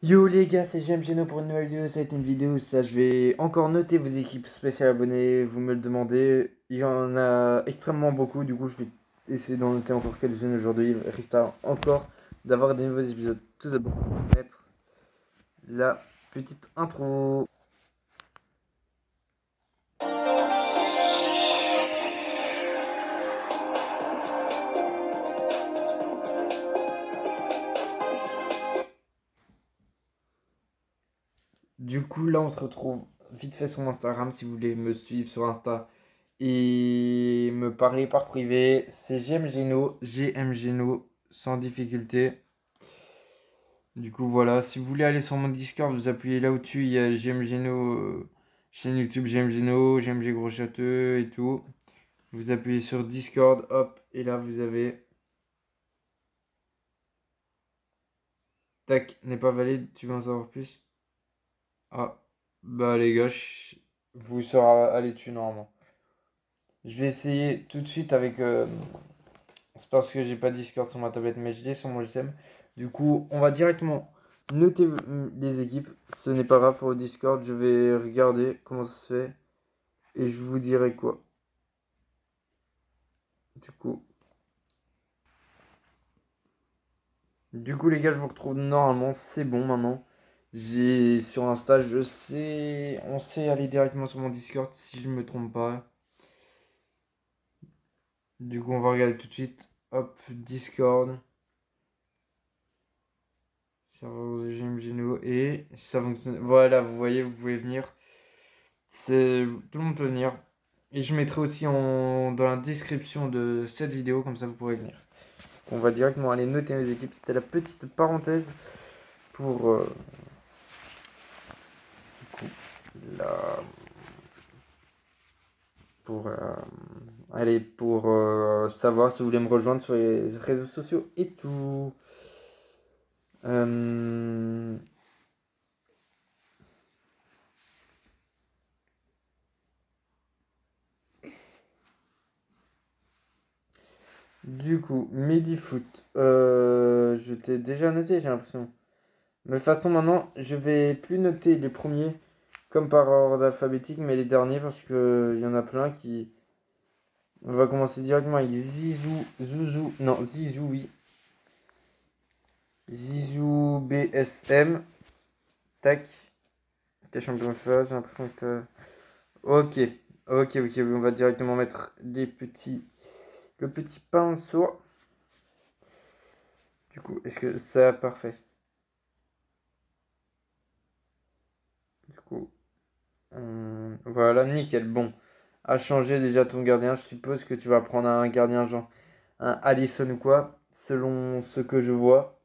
Yo les gars, c'est Geno pour une nouvelle vidéo. Ça va être une vidéo où ça, je vais encore noter vos équipes spéciales abonnées. Vous me le demandez. Il y en a extrêmement beaucoup. Du coup, je vais essayer d'en noter encore quelques-unes aujourd'hui. Il risque encore d'avoir des nouveaux épisodes. Tout d'abord, on va mettre la petite intro. Du coup, là, on se retrouve vite fait sur mon Instagram si vous voulez me suivre sur Insta et me parler par privé. C'est GMGeno, sans difficulté. Du coup, voilà. Si vous voulez aller sur mon Discord, vous appuyez là au-dessus. Il y a GMGeno, chaîne YouTube GMGeno, GMG Gros Châteux et tout. Vous appuyez sur Discord, hop, et là vous avez. Tac, n'est pas valide, tu veux en savoir plus? Ah, bah les gars, vous serez allé dessus normalement. Je vais essayer tout de suite avec. C'est parce que j'ai pas Discord sur ma tablette, mais je l'ai sur mon GSM. Du coup, on va directement noter les équipes. Ce n'est pas grave pour le Discord. Je vais regarder comment ça se fait et je vous dirai quoi. Du coup, les gars, je vous retrouve normalement. C'est bon maintenant. J'ai sur Insta, je sais, on sait aller directement sur mon Discord si je me trompe pas. Du coup, on va regarder tout de suite. Hop, Discord. Serveur de GMGNO et ça fonctionne. Voilà, vous voyez, vous pouvez venir. Tout le monde peut venir. Et je mettrai aussi dans la description de cette vidéo, comme ça vous pourrez venir. On va directement aller noter les équipes. C'était la petite parenthèse pour du coup, la, pour allez, pour savoir si vous voulez me rejoindre sur les réseaux sociaux et tout. Euh, Du coup, Medifoot, je t'ai déjà noté, j'ai l'impression. Mais de toute façon, maintenant, je vais plus noter les premiers comme par ordre alphabétique, mais les derniers parce que il y en a plein qui. On va commencer directement avec Zizou, Zouzou, non, Zizou, oui. Zizou BSM, tac. T'es champion FA, j'ai l'impression que t'as. Ok, ok, on va directement mettre le petit pinceau. Du coup, est-ce que ça, parfait. Du coup, voilà, nickel. Bon, à changer déjà ton gardien. Je suppose que tu vas prendre un gardien genre un Alisson ou quoi, selon ce que je vois.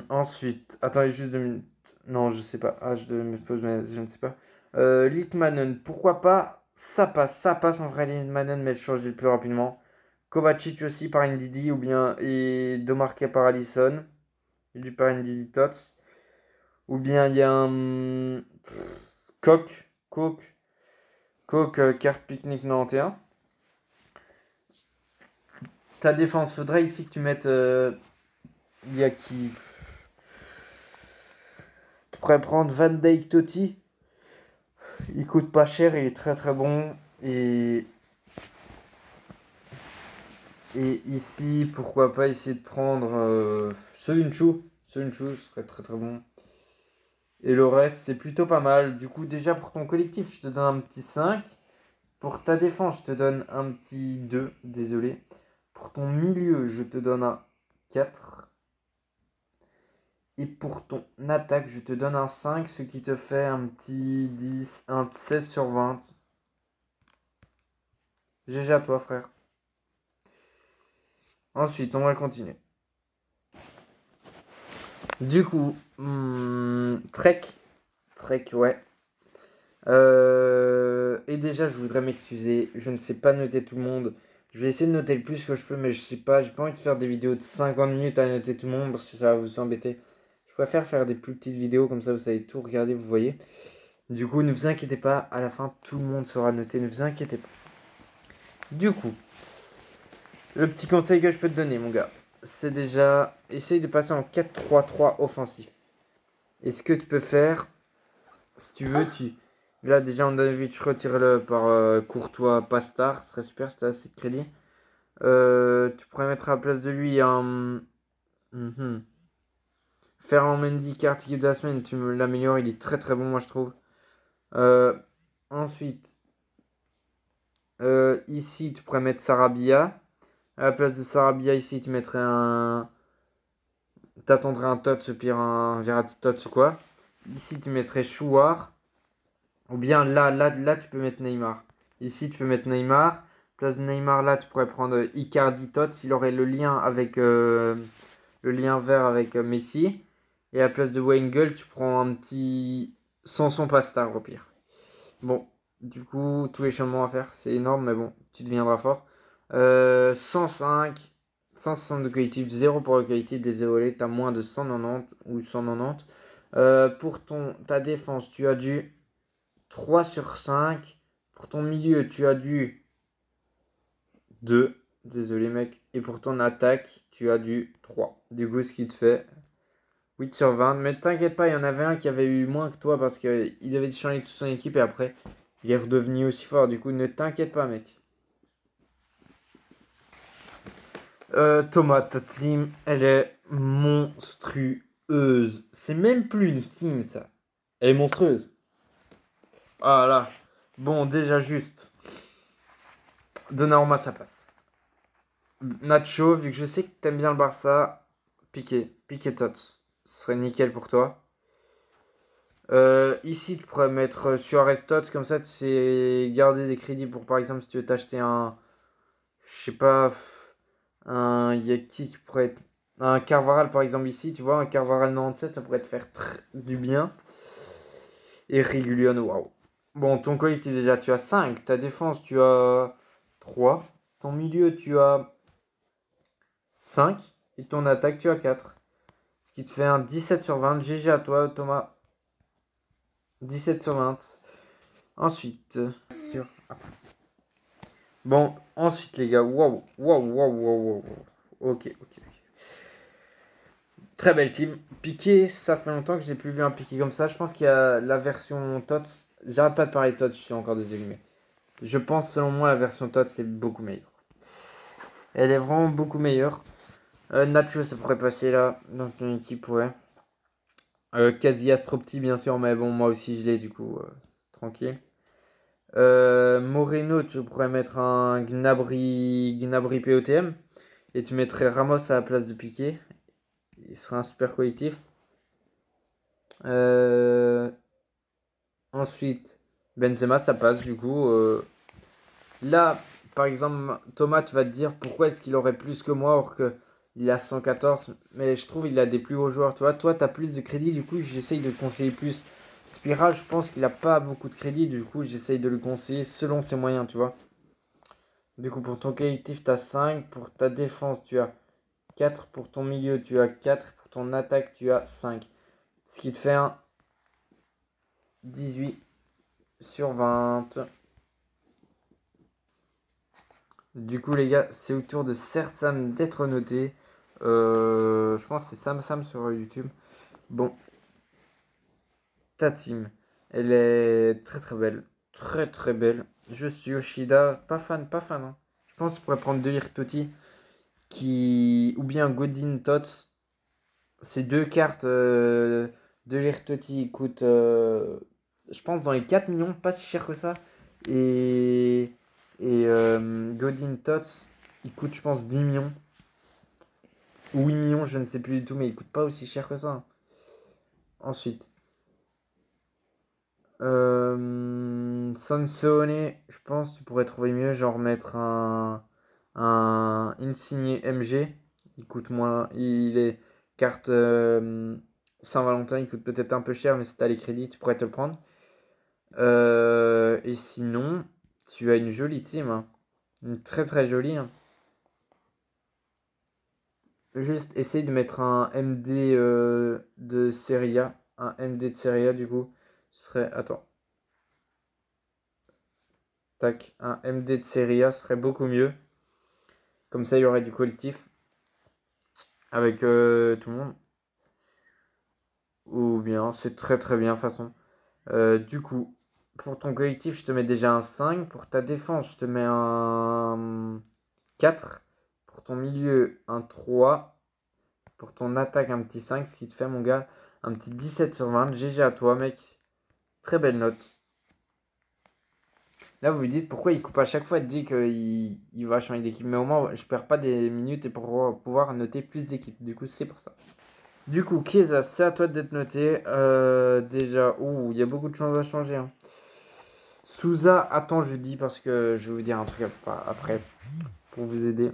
Ensuite, attendez juste 2 minutes. Non, je sais pas. Ah, je me pose, mais je ne sais pas. Litmanen, pourquoi pas? Ça passe en vrai Litmanen, mais le changer le plus rapidement. Kovacic aussi par Ndidi ou bien et Domarqué par Alisson. Et lui par Ndidi Tots. Ou bien il y a un Coq, carte pique-nique 91. Ta défense, faudrait ici que tu mettes. Il y a qui? Tu pourrais prendre Van Dijk Totti. Il coûte pas cher, il est très très bon. Et ici, pourquoi pas essayer de prendre Soyuncu. Soyuncu, ce serait très très bon. Et le reste, c'est plutôt pas mal. Du coup, déjà pour ton collectif, je te donne un petit 5. Pour ta défense, je te donne un petit 2. Désolé. Pour ton milieu, je te donne un 4. Et pour ton attaque, je te donne un 5, ce qui te fait un petit 10, un 16 sur 20. GG à toi, frère. Ensuite, on va continuer. Du coup, Trek. Trek, ouais. Et déjà, je voudrais m'excuser. Je ne sais pas noter tout le monde. Je vais essayer de noter le plus que je peux, mais je sais pas. J'ai pas envie de faire des vidéos de 50 minutes à noter tout le monde parce que ça va vous embêter. Je préfère faire des plus petites vidéos comme ça, vous savez tout regarder, vous voyez. Du coup, ne vous inquiétez pas. À la fin, tout le monde sera noté. Ne vous inquiétez pas. Du coup, Le petit conseil que je peux te donner, mon gars, c'est déjà essaye de passer en 4-3-3 offensif. Et ce que tu peux faire, si tu veux, là déjà Andanovic, retire-le par Courtois, Pastard, ce serait super si tu as assez de crédit. Tu pourrais mettre à la place de lui un Ferland Mendy, carte équipe de la semaine, tu me l'améliores, il est très très bon, moi je trouve. Ensuite, ici, tu pourrais mettre Sarabia. À la place de Sarabia, ici, tu mettrais un. T'attendrais un touch, pire un Verratti touch ou quoi. Ici, tu mettrais Chouard. Ou bien là, tu peux mettre Neymar. Ici, tu peux mettre Neymar. Place de Neymar, là, tu pourrais prendre Icardi Tots. Il aurait le lien avec le lien vert avec Messi. Et à la place de Weingel, tu prends un petit Sanson Pastard au pire. Bon, du coup, tous les changements à faire, c'est énorme, mais bon, tu deviendras fort. 105, 160 de qualitatif, 0 pour le qualitatif, désolé, tu as moins de 190 ou 190. Pour ta défense, tu as du 3 sur 5. Pour ton milieu, tu as du 2. Désolé, mec. Et pour ton attaque, tu as du 3. Du coup, ce qui te fait 8 sur 20. Mais t'inquiète pas, il y en avait un qui avait eu moins que toi parce qu'il avait changé toute son équipe et après, il est redevenu aussi fort. Du coup, ne t'inquiète pas, mec. Thomas, ta team, elle est monstrueuse. C'est même plus une team, ça. Elle est monstrueuse. Ah là. Bon, déjà juste. Donnarumma, ça passe. Nacho, vu que je sais que t'aimes bien le Barça, Piqué Tots. Ce serait nickel pour toi. Ici, tu pourrais mettre Suarez Tots, comme ça tu sais garder des crédits pour par exemple si tu veux t'acheter un. Je sais pas. Il y a qui pourrait être. Un Carvaral par exemple ici, tu vois, un Carvaral 97, ça pourrait te faire du bien. Et Régulion, waouh. Bon, ton collectif déjà, tu as 5. Ta défense, tu as 3. Ton milieu, tu as 5. Et ton attaque, tu as 4. Ce qui te fait un 17 sur 20. GG à toi, Thomas. 17 sur 20. Ensuite, sur. Bon, ensuite, les gars. Waouh, waouh, waouh, waouh, waouh. Ok. Très belle team. Piqué, ça fait longtemps que je n'ai plus vu un Piqué comme ça. Je pense qu'il y a la version TOTS. J'arrête pas de parler de TOTS, je suis encore désolé. Mais je pense, selon moi, la version TOTS est beaucoup meilleure. Elle est vraiment beaucoup meilleure. Nacho, ça pourrait passer là, dans ton équipe, ouais. Casillas, trop petit, bien sûr, mais bon, moi aussi, je l'ai, du coup, tranquille. Moreno, tu pourrais mettre un Gnabry POTM. Et tu mettrais Ramos à la place de Piqué. Il serait un super collectif. Ensuite, Benzema, ça passe du coup. Là, par exemple, Thomas, tu vas te dire pourquoi est-ce qu'il aurait plus que moi alors qu'il a 114. Mais je trouve qu'il a des plus gros joueurs. Tu vois, toi, tu as plus de crédit. Du coup, j'essaye de conseiller plus. Spiral, je pense qu'il a pas beaucoup de crédit. Du coup, j'essaye de le conseiller selon ses moyens, tu vois. Du coup, pour ton collectif, tu as 5. Pour ta défense, tu as 4. Pour ton milieu, tu as 4. Pour ton attaque, tu as 5. Ce qui te fait un 18 sur 20. Du coup, les gars, c'est au tour de Sersam d'être noté. Je pense que c'est Sam Sam sur YouTube. Bon, ta team, elle est très très belle. Très très belle. Je suis Yoshida. Pas fan, pas fan. Hein. Je pense qu'on pourrait prendre Delire Totti ou bien Godin Tots. Ces deux cartes Delire Totti coûtent, je pense, dans les 4 millions, pas si cher que ça. Et Godin Tots, il coûte, je pense, 10 millions. Ou 8 millions, je ne sais plus du tout, mais il coûte pas aussi cher que ça. Ensuite, Sansone, je pense que tu pourrais trouver mieux, genre mettre un Insigne MG. Il coûte moins. Il est carte Saint-Valentin, il coûte peut-être un peu cher, mais si tu as les crédits, tu pourrais te le prendre. Et sinon, tu as une jolie team. Hein. Une très très jolie. Hein. Juste essaye de mettre un MD de Serie A. Un MD de Serie A, du coup. Ce serait. Attends. Tac. Un MD de Serie A serait beaucoup mieux. Comme ça, il y aurait du collectif avec tout le monde. Ou bien, c'est très très bien de toute façon. Du coup, pour ton collectif, je te mets déjà un 5. Pour ta défense, je te mets un 4. Pour ton milieu, un 3. Pour ton attaque, un petit 5. Ce qui te fait, mon gars, un petit 17 sur 20. GG à toi, mec. Très belle note. Là, vous vous dites pourquoi il coupe à chaque fois, il dit qu'il va changer d'équipe. Mais au moins, je perds pas des minutes et pour pouvoir noter plus d'équipes. Du coup, c'est pour ça. Du coup, Chiesa, c'est à toi d'être noté. Déjà, il y a beaucoup de choses à changer. Hein. Souza, attends, je dis parce que je vais vous dire un truc après pour vous aider.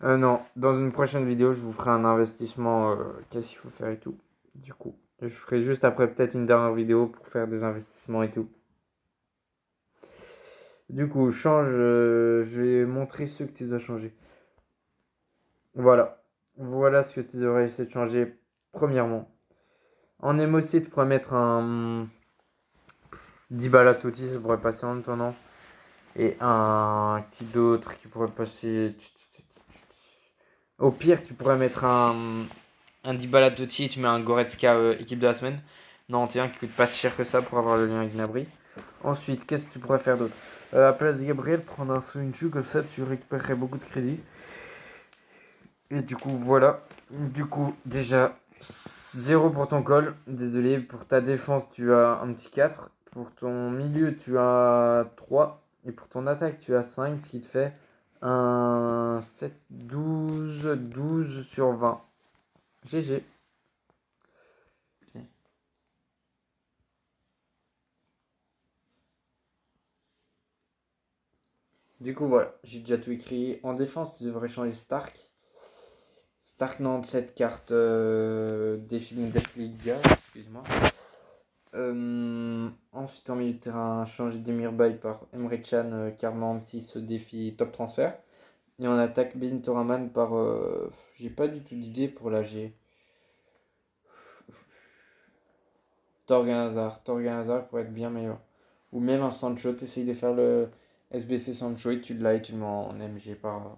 Non, dans une prochaine vidéo, je vous ferai un investissement. Qu'est-ce qu'il faut faire et tout. Du coup, je ferai juste après peut-être une dernière vidéo pour faire des investissements et tout. Du coup, change. Je vais montrer ce que tu dois changer. Voilà. Voilà ce que tu devrais essayer de changer. Premièrement, en émotion, tu pourrais mettre un Dybala Totti, ça pourrait passer en temps, non? Et un qui d'autre qui pourrait passer. Au pire, tu pourrais mettre un Dybala Totti et tu mets un Goretzka équipe de la semaine. Non, tiens, qui coûte pas si cher que ça pour avoir le lien avec Gnabry. Ensuite, qu'est-ce que tu pourrais faire d'autre? À la place de Gabriel, prendre un Soyuncu, comme ça tu récupérerais beaucoup de crédit. Et du coup, voilà. Du coup, déjà, 0 pour ton call. Désolé, pour ta défense, tu as un petit 4. Pour ton milieu, tu as 3. Et pour ton attaque, tu as 5, ce qui te fait un 7, 12 sur 20. GG. Du coup, voilà, j'ai déjà tout écrit. En défense, tu devrais changer Stark. Stark 97 carte défi Bundesliga, excuse-moi. Ensuite, en milieu de terrain, changer Demirbay par Emre Can, carte 96 défi top transfert. Et on attaque Ben Toraman par. J'ai pas du tout d'idée pour l'AG. Torgan Hazard pour être bien meilleur. Ou même un Sancho, t'essayes de faire le SBC Sancho et tu l'as et tu le mets en MG par.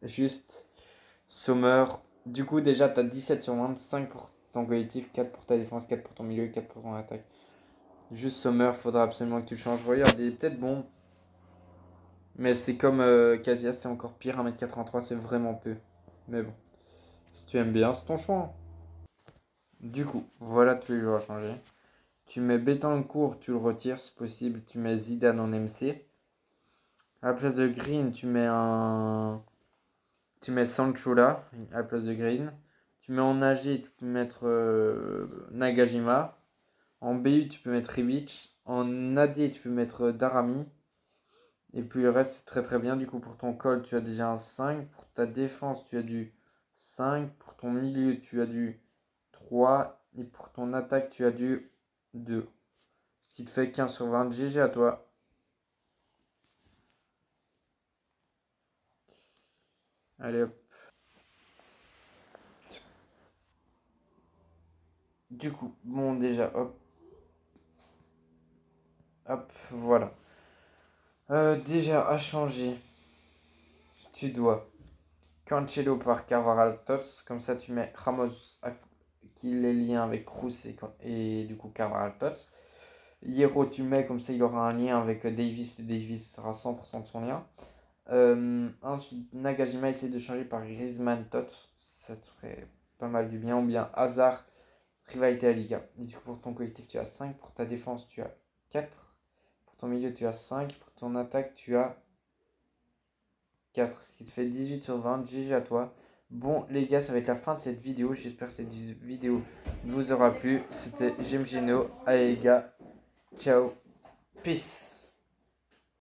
Juste. Sommer. Du coup, déjà, t'as 17 sur 20, 5 pour ton collectif, 4 pour ta défense, 4 pour ton milieu, 4 pour ton attaque. Juste Sommer, faudra absolument que tu le changes. Regarde, il est peut-être bon. Mais c'est comme Casillas, c'est encore pire. 1m83, c'est vraiment peu. Mais bon, si tu aimes bien, c'est ton choix. Du coup, voilà tous les joueurs à changer. Tu mets Betancourt, tu le retires si possible. Tu mets Zidane en MC. À la place de Green, tu mets Sancho là, à la place de Green. Tu mets en AG, tu peux mettre Nagajima. En BU, tu peux mettre Ribic. En AD, tu peux mettre Darami. Et puis le reste, c'est très très bien. Du coup, pour ton call, tu as déjà un 5. Pour ta défense, tu as du 5. Pour ton milieu, tu as du 3. Et pour ton attaque, tu as du 2. Ce qui te fait 15 sur 20. GG à toi. Allez hop. Du coup, bon déjà, hop. Hop, voilà. Déjà à changer, tu dois Cancelo par Carvajal Tots. Comme ça, tu mets Ramos qui les liens avec Kroos et du coup Carvajal Tots. Hierro, tu mets comme ça, il aura un lien avec Davis et Davis sera 100% de son lien. Ensuite, Nagajima essaie de changer par Griezmann Tots. Ça te ferait pas mal du bien. Ou bien Hazard, rivalité à Liga. Et du coup, pour ton collectif, tu as 5. Pour ta défense, tu as 4. Pour ton milieu, tu as 5. Pour ton attaque, tu as 4. Ce qui te fait 18 sur 20. GG à toi. Bon, les gars, ça va être la fin de cette vidéo. J'espère que cette vidéo vous aura plu. C'était GMGeno. Allez, les gars. Ciao. Peace.